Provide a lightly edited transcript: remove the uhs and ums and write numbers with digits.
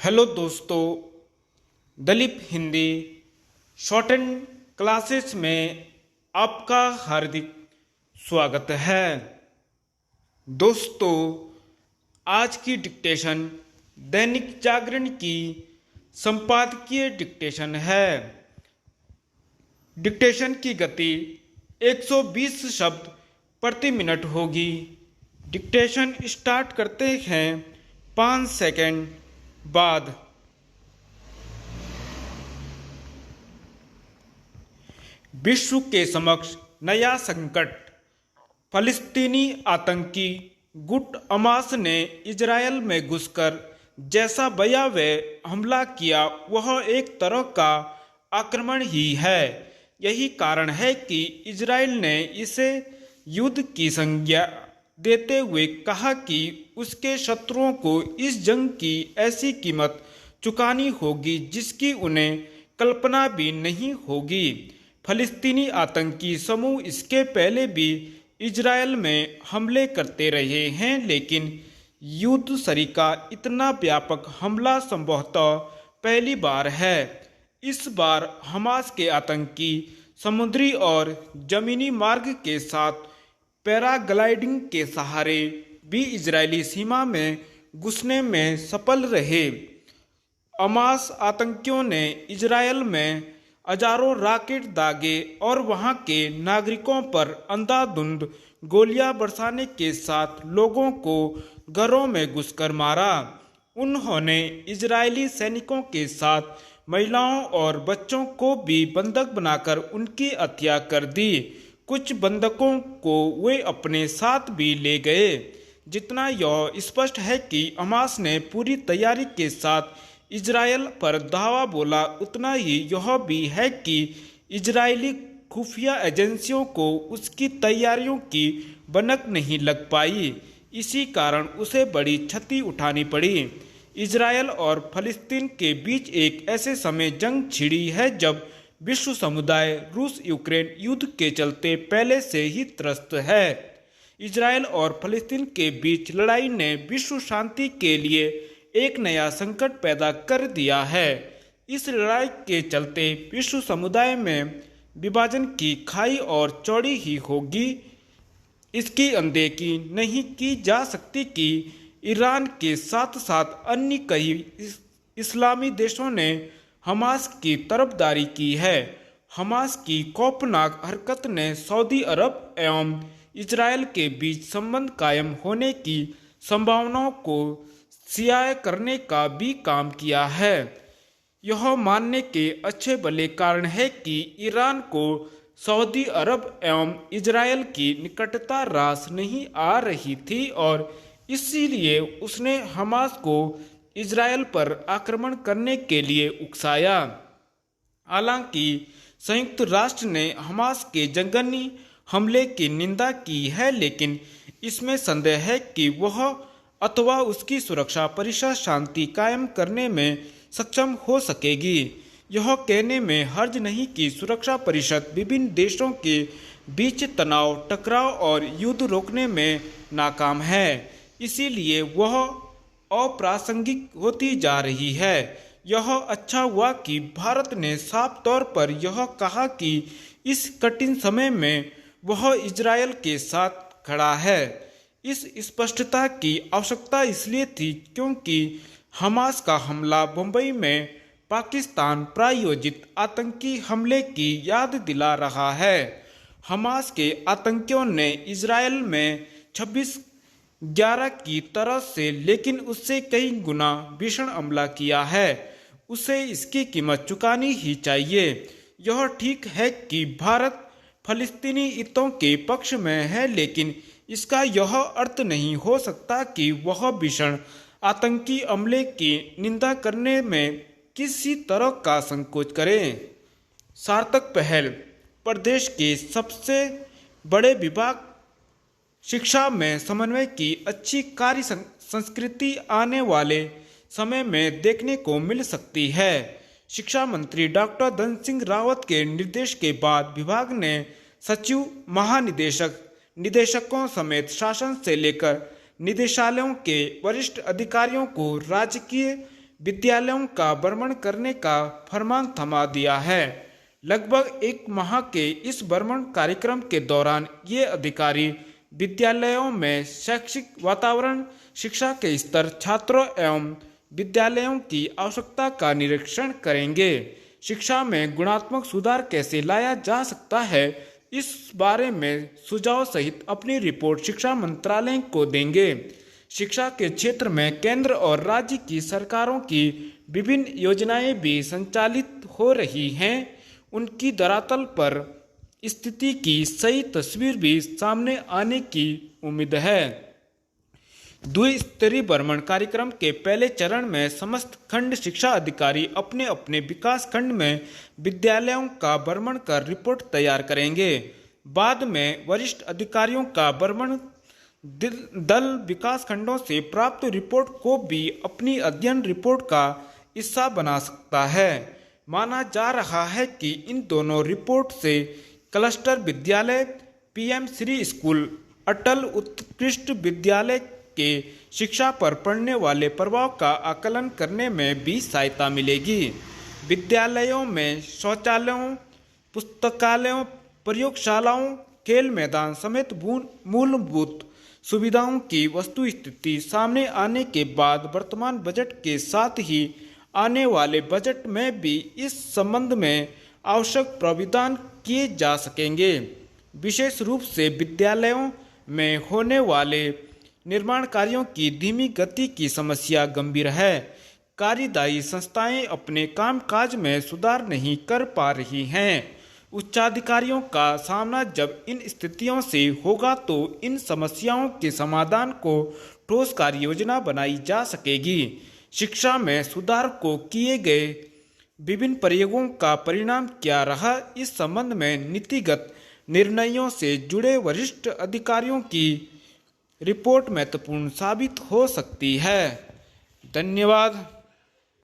Hello दोस्तों, Dalip Hindi shorthand classes में आपका हार्दिक स्वागत है। दोस्तों, आज की डिक्टेशन दैनिक जागरण की संपादकीय डिक्टेशन है। डिक्टेशन की गति 120 शब्द प्रति मिनट होगी। डिक्टेशन स्टार्ट करते हैं 5 सेकंड बाद। विश्व के समक्ष नया संकट। फलस्तीनी आतंकी गुट हमास ने इजरायल में घुसकर जैसा भयावह हमला किया वह एक तरह का आक्रमण ही है। यही कारण है कि इजरायल ने इसे युद्ध की संज्ञा देते हुए कहा कि उसके शत्रुओं को इस जंग की ऐसी कीमत चुकानी होगी जिसकी उन्हें कल्पना भी नहीं होगी। फलस्तीनी आतंकी समूह इसके पहले भी इजरायल में हमले करते रहे हैं, लेकिन युद्ध सरीका इतना व्यापक हमला संभवतः पहली बार है। इस बार हमास के आतंकी समुद्री और जमीनी मार्ग के साथ पैराग्लाइडिंग के सहारे भी इजरायली सीमा में घुसने में सफल रहे। हमास आतंकियों ने इजरायल में हजारों रॉकेट दागे और वहां के नागरिकों पर अंधाधुंध गोलियां बरसाने के साथ लोगों को घरों में घुसकर मारा। उन्होंने इजरायली सैनिकों के साथ महिलाओं और बच्चों को भी बंधक बनाकर उनकी हत्या कर दी। कुछ बंधकों को वे अपने साथ भी ले गए। जितना यह स्पष्ट है कि हमास ने पूरी तैयारी के साथ इजरायल पर धावा बोला, उतना ही यह भी है कि इजरायली खुफिया एजेंसियों को उसकी तैयारियों की भनक नहीं लग पाई। इसी कारण उसे बड़ी क्षति उठानी पड़ी। इजरायल और फलस्तीन के बीच एक ऐसे समय जंग छिड़ी है जब विश्व समुदाय रूस यूक्रेन युद्ध के चलते पहले से ही त्रस्त है। इजरायल और फलस्तीन के बीच लड़ाई ने विश्व शांति के लिए एक नया संकट पैदा कर दिया है। इस लड़ाई के चलते विश्व समुदाय में विभाजन की खाई और चौड़ी ही होगी। इसकी अनदेखी नहीं की जा सकती कि ईरान के साथ साथ अन्य कई इस्लामी देशों ने हमास की तरफदारी की है। हमास की खौफनाक हरकत ने सऊदी अरब एवं इजरायल के बीच संबंध कायम होने की संभावनाओं को सियाह करने का भी काम किया है। यह मानने के अच्छे भले कारण है कि ईरान को सऊदी अरब एवं इजरायल की निकटता रास नहीं आ रही थी और इसीलिए उसने हमास को इजरायल पर आक्रमण करने के लिए उकसाया। हालांकि संयुक्त राष्ट्र ने हमास के जघन्य हमले की निंदा की है, लेकिन इसमें संदेह है कि वह अथवा उसकी सुरक्षा परिषद शांति कायम करने में सक्षम हो सकेगी। यह कहने में हर्ज नहीं कि सुरक्षा परिषद विभिन्न देशों के बीच तनाव, टकराव और युद्ध रोकने में नाकाम है, इसीलिए वह अप्रासंगिक होती जा रही है। यह अच्छा हुआ कि भारत ने साफ तौर पर यह कहा कि इस कठिन समय में वह इजरायल के साथ खड़ा है। इस स्पष्टता की आवश्यकता इसलिए थी क्योंकि हमास का हमला मुंबई में पाकिस्तान प्रायोजित आतंकी हमले की याद दिला रहा है। हमास के आतंकियों ने इजरायल में 26/11 की तरह से, लेकिन उससे कई गुना भीषण हमला किया है। उसे इसकी कीमत चुकानी ही चाहिए। यह ठीक है कि भारत फलस्तीनी हितों के पक्ष में है, लेकिन इसका यह अर्थ नहीं हो सकता कि वह भीषण आतंकी हमले की निंदा करने में किसी तरह का संकोच करे। सार्थक पहल। प्रदेश के सबसे बड़े विभाग शिक्षा में समन्वय की अच्छी कार्य संस्कृति आने वाले समय में देखने को मिल सकती है। शिक्षा मंत्री डॉक्टर धन सिंह रावत के निर्देश के बाद विभाग ने सचिव, महानिदेशक, निदेशकों समेत शासन से लेकर निदेशालयों के वरिष्ठ अधिकारियों को राजकीय विद्यालयों का भ्रमण करने का फरमान थमा दिया है। लगभग 1 माह के इस भ्रमण कार्यक्रम के दौरान ये अधिकारी विद्यालयों में शैक्षिक वातावरण, शिक्षा के स्तर, छात्रों एवं विद्यालयों की आवश्यकता का निरीक्षण करेंगे। शिक्षा में गुणात्मक सुधार कैसे लाया जा सकता है, इस बारे में सुझाव सहित अपनी रिपोर्ट शिक्षा मंत्रालय को देंगे। शिक्षा के क्षेत्र में केंद्र और राज्य की सरकारों की विभिन्न योजनाएं भी संचालित हो रही हैं। उनकी धरातल पर स्थिति की सही तस्वीर भी सामने आने की उम्मीद है। द्विस्तरीय भ्रमण कार्यक्रम के पहले चरण में समस्त खंड शिक्षा अधिकारी अपने अपने विकास खंड में विद्यालयों का भ्रमण कर रिपोर्ट तैयार करेंगे। बाद में वरिष्ठ अधिकारियों का भ्रमण दल विकास खंडों से प्राप्त रिपोर्ट को भी अपनी अध्ययन रिपोर्ट का हिस्सा बना सकता है। माना जा रहा है कि इन दोनों रिपोर्ट से क्लस्टर विद्यालय, पीएम श्री स्कूल, अटल उत्कृष्ट विद्यालय के शिक्षा पर पड़ने वाले प्रभाव का आकलन करने में भी सहायता मिलेगी। विद्यालयों में शौचालयों, पुस्तकालयों, प्रयोगशालाओं, खेल मैदान समेत मूलभूत सुविधाओं की वस्तु स्थिति सामने आने के बाद वर्तमान बजट के साथ ही आने वाले बजट में भी इस संबंध में आवश्यक प्रावधान किए जा सकेंगे। विशेष रूप से विद्यालयों में होने वाले निर्माण कार्यों की धीमी गति की समस्या गंभीर है। कार्यदायी संस्थाएं अपने कामकाज में सुधार नहीं कर पा रही हैं। उच्चाधिकारियों का सामना जब इन स्थितियों से होगा तो इन समस्याओं के समाधान को ठोस कार्य योजना बनाई जा सकेगी। शिक्षा में सुधार को किए गए विभिन्न प्रयोगों का परिणाम क्या रहा, इस संबंध में नीतिगत निर्णयों से जुड़े वरिष्ठ अधिकारियों की रिपोर्ट महत्वपूर्ण साबित हो सकती है। धन्यवाद।